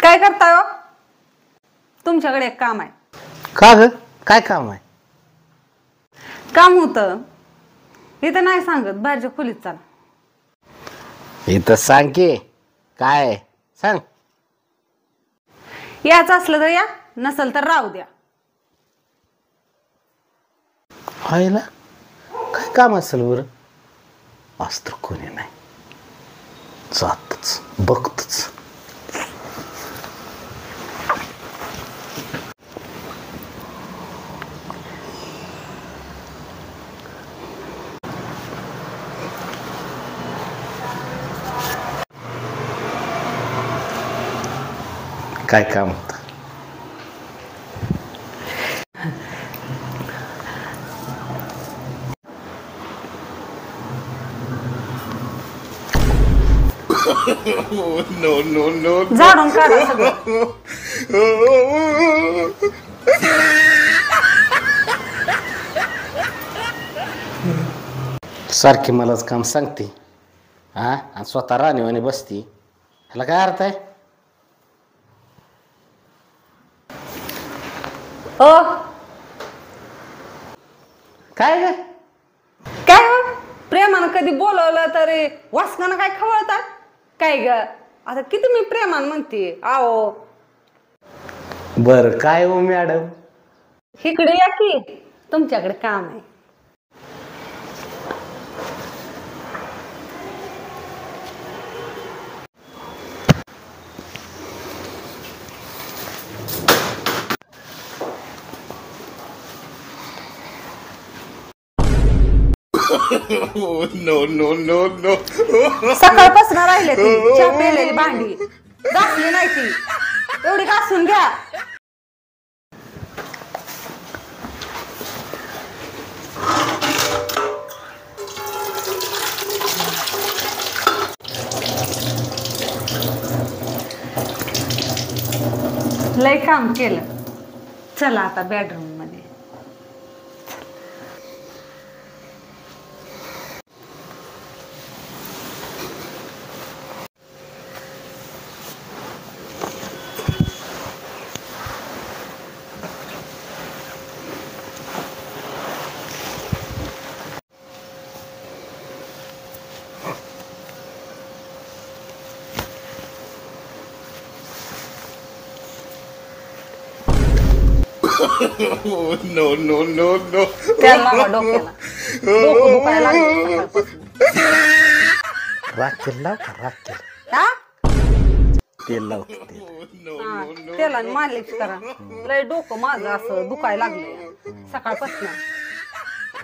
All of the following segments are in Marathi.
काय करताय हो? तुमच्याकडे एक काम आहे. का ग? काय काम आहे? काम होतं इथं नाही सांगत, बाहेरच्या खोलीत चला. इथं सांग की काय सांग. याच असलं तर या, नसल तर राहू द्या. व्हायला काय काम असेल बरं? आज तर कोणी नाही, जातच बघतच. काय काम होतं? झाडून काढा सगळं. सारखी मलाच काम सांगते हा, आणि स्वतः राणीवाणी बसती. ह्याला काय अर्थ आहे? काय ग? काय हो? प्रेमानं कधी बोलवलं तरी वासकानं काय खवळतात काय ग? आता किती मी प्रेमान म्हणते आओ. बर काय हो मॅडम? इकडे या की, तुमच्याकडे काम आहे. No. सकाळपासून राहिले ती चहा पेलेली भांडी घासली नाही ती, एवढी घासून घ्या. लय काम केलं, चला आता बेडरूम मध्ये. No. त्याला लावा डोक्याला, डोकं दुखायला लागलं सकाळपासून. राखेल लाव का? राखेल हा? तेल लावतो तेल. हा, त्याला मालिश करा. लय डोकं माझं असं दुखायला लागलंय सकाळपासून.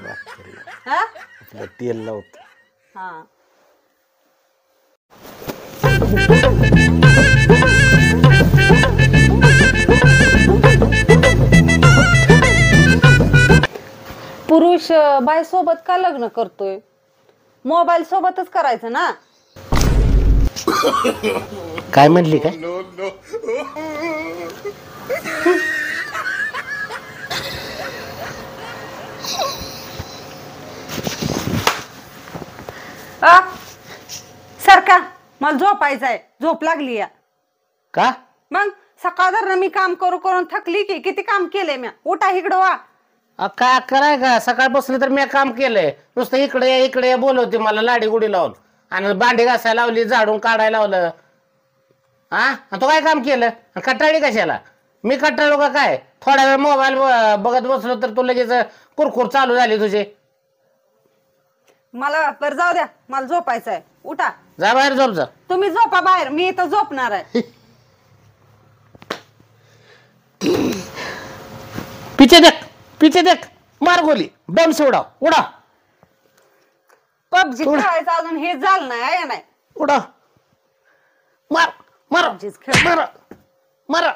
राखेल लाव. हा आपलं तेल लावतो. हा. पुरुष बाई सोबत का लग्न करतोय? मोबाईल सोबतच करायचं ना. काय म्हणली काय? No. सारखा मला झोपायचंय, झोप लागली या. का? मग सकाळ मी काम करून थकली की. किती काम केलंय मी. उठा इकडं वा. काय कराय का? सकाळ बसले तर मी काम केलंय. नुसतं इकडे या बोलवते मला लाडी गुडी लावून, आणि भांडी घासायला लावली, झाडून काढायला लावलं. हा, तो काय काम केलं? कटाळी कशाला? मी कटाळलो का काय? थोडा वेळ मोबाईल बघत बसलो तर तू लगेच कुरकुर चालू झाली तुझे. मला पर जाऊ द्या, मला झोपायचंय. उठा, जा बाहेर झोप जा. तुम्ही झोपा बाहेर, मी इथं झोपणार आहे. पिचे देख मार गोली, बम सोडा, उडा. पबजी खेळायचं अजून हे झालं नाही आहे नाही. उडा, मार मार पबजीच खेळ. मार मार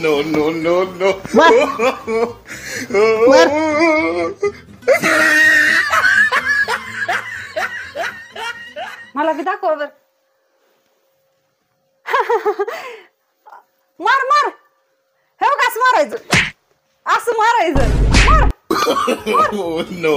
No. मार. मला बी दाखव बर. मार हे बघ, असं मारायचं, असं मारायचं. मार. No.